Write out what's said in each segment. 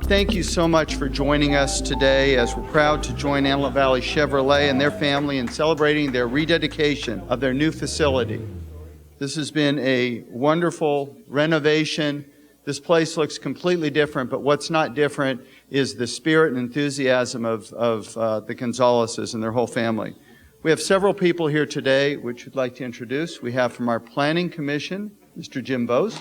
Thank you so much for joining us today as we're proud to join Antelope Valley Chevrolet and their family in celebrating their rededication of their new facility. This has been a wonderful renovation. This place looks completely different, but what's not different is the spirit and enthusiasm of the Gonzaleses and their whole family. We have several people here today which we'd like to introduce. We have from our Planning Commission, Mr. Jim Bose.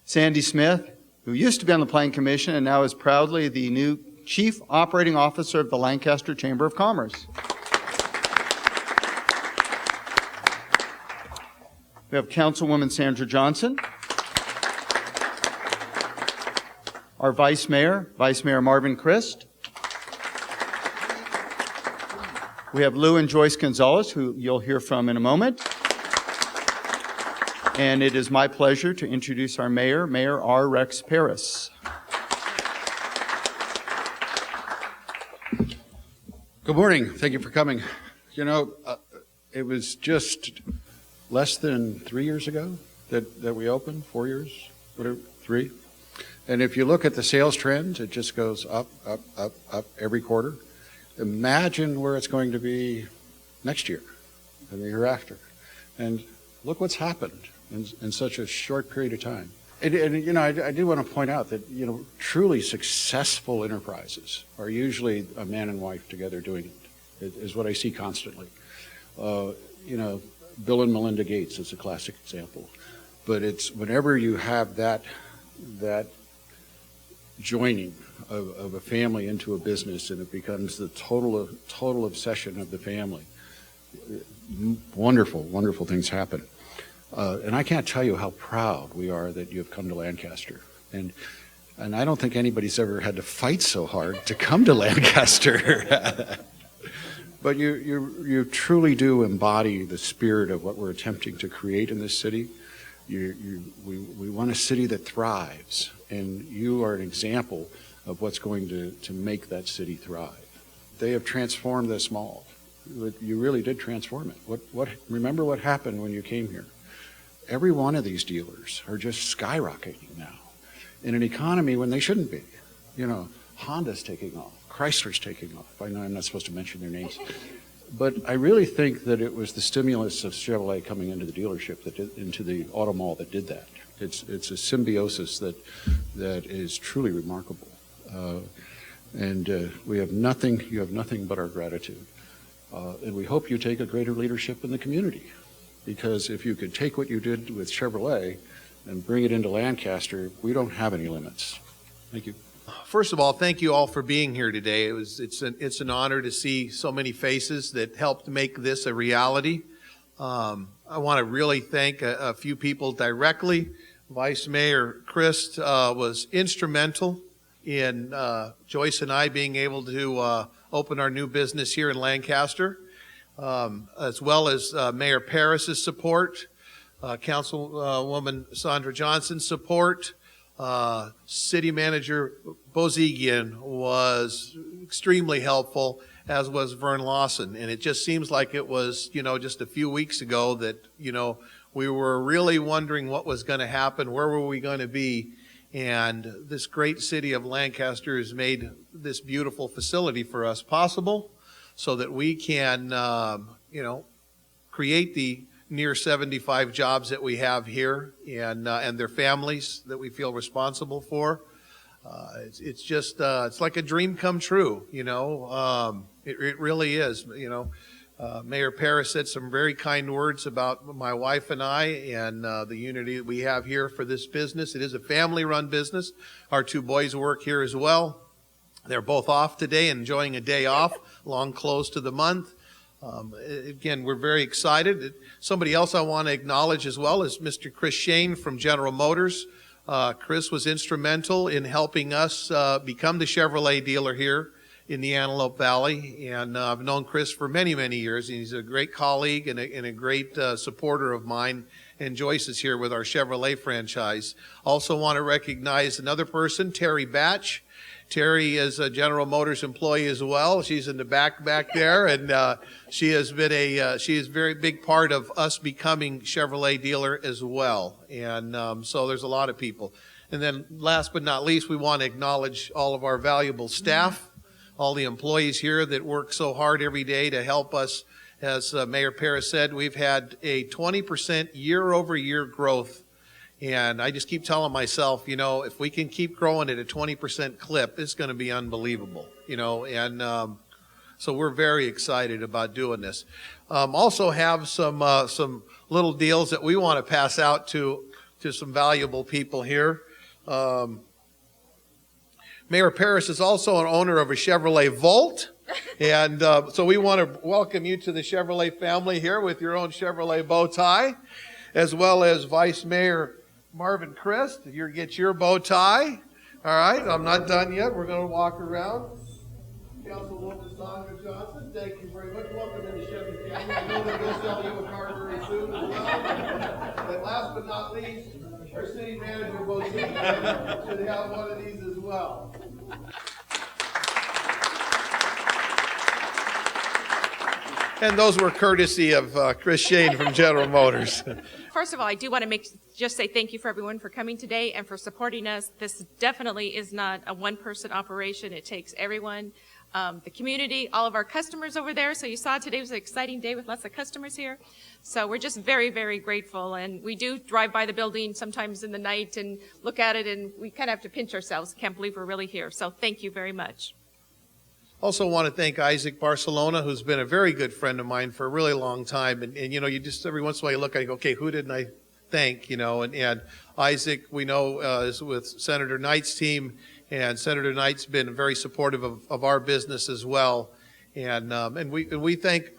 Sandy Smith, who used to be on the Planning Commission and now is proudly the new Chief Operating Officer of the Lancaster Chamber of Commerce. We have Councilwoman Sandra Johnson. Our Vice Mayor Marvin Christ. We have Lou and Joyce Gonzalez, who you'll hear from in a moment. And it is my pleasure to introduce our Mayor, Mayor R. Rex Paris. Good morning. Thank you for coming. You know, it was just less than 3 years ago that we opened, 4 years, whatever, 3. And if you look at the sales trends, it just goes up, up, up, up every quarter. Imagine where it's going to be next year and the year after. And look what's happened in such a short period of time. And you know, I do want to point out that, you know, truly successful enterprises are usually a man and wife together doing it, is what I see constantly. You know, Bill and Melinda Gates is a classic example. But it's whenever you have that joining of a family into a business and it becomes the total obsession of the family, wonderful, wonderful things happen. And I can't tell you how proud we are that you have come to Lancaster. And I don't think anybody's ever had to fight so hard to come to Lancaster. But you truly do embody the spirit of what we're attempting to create in this city. We want a city that thrives, and you are an example of what's going to make that city thrive. They have transformed this mall. You really did transform it. Remember what happened when you came here? Every one of these dealers are just skyrocketing now in an economy when they shouldn't be. You know, Honda's taking off, Chrysler's taking off. I know I'm not supposed to mention their names. But I really think that it was the stimulus of Chevrolet coming into the dealership, into the auto mall that did that. It's a symbiosis that is truly remarkable. We have nothing, you have nothing but our gratitude. And we hope you take a greater leadership in the community. Because if you could take what you did with Chevrolet and bring it into Lancaster, we don't have any limits. Thank you. First of all, thank you all for being here today. It's an honor to see so many faces that helped make this a reality. I want to really thank a few people directly. Vice Mayor Christ was instrumental in Joyce and I being able to open our new business here in Lancaster. As well as Mayor Paris's support, Councilwoman Sandra Johnson's support. City Manager Bozigian was extremely helpful, as was Vern Lawson. And it just seems like it was, you know, just a few weeks ago that, you know, we were really wondering what was going to happen, where were we going to be. And this great city of Lancaster has made this beautiful facility for us possible, so that we can, you know, create the near 75 jobs that we have here and their families that we feel responsible for. It's just, it's like a dream come true, you know. It really is, you know. Mayor Paris said some very kind words about my wife and I and the unity that we have here for this business. It is a family-run business. Our two boys work here as well. They're both off today, enjoying a day off, long close to the month. Again, we're very excited. Somebody else I want to acknowledge as well is Mr. Chris Shane from General Motors. Chris was instrumental in helping us become the Chevrolet dealer here in the Antelope Valley. And I've known Chris for many, many years. And he's a great colleague and a great supporter of mine. And Joyce is here with our Chevrolet franchise. Also want to recognize another person, Terry Batch. Terry is a General Motors employee as well. She's in the back there, and she has been she is a very big part of us becoming Chevrolet dealer as well. And so there's a lot of people. And then last but not least, we want to acknowledge all of our valuable staff, all the employees here that work so hard every day to help us. As Mayor Paris said, we've had a 20% year-over-year growth. And I just keep telling myself, you know, if we can keep growing at a 20% clip, it's going to be unbelievable, you know. And so we're very excited about doing this. Also have some little deals that we want to pass out to some valuable people here. Mayor Paris is also an owner of a Chevrolet Volt. And so we want to welcome you to the Chevrolet family here with your own Chevrolet bow tie, as well as Vice Mayor Marvin Christ. You get your bow tie. All right, I'm not done yet. We're going to walk around. Councilwoman Sandra Johnson, thank you very much. Welcome to the Chevy family. I know that we'll sell you a car very soon as well. And last but not least, our city manager, Bozine, should have one of these as well. And those were courtesy of Chris Shane from General Motors. First of all, I do want to just say thank you for everyone for coming today and for supporting us. This definitely is not a one-person operation. It takes everyone, the community, all of our customers over there. So you saw today was an exciting day with lots of customers here. So we're just very, very grateful. And we do drive by the building sometimes in the night and look at it, and we kind of have to pinch ourselves. Can't believe we're really here. So thank you very much. Also want to thank Isaac Barcelona, who's been a very good friend of mine for a really long time. And you know, you just every once in a while you look at it and go, okay, who didn't I thank? You know, and Isaac, we know, is with Senator Knight's team, and Senator Knight's been very supportive of our business as well. And we thank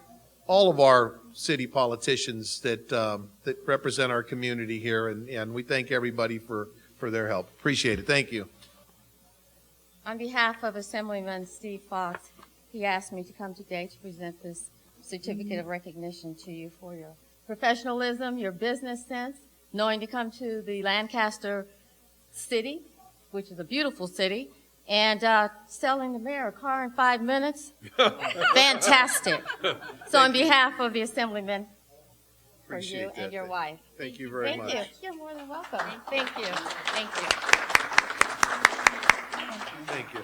all of our city politicians that represent our community here, and we thank everybody for their help. Appreciate it. Thank you. On behalf of Assemblyman Steve Fox, he asked me to come today to present this certificate of recognition to you for your professionalism, your business sense, knowing to come to the Lancaster city, which is a beautiful city, and selling the mayor a car in 5 minutes. Fantastic. So on behalf of the Assemblyman, for you and your wife. Thank you very much. Thank you. You're more than welcome. Thank you. Thank you. Thank you.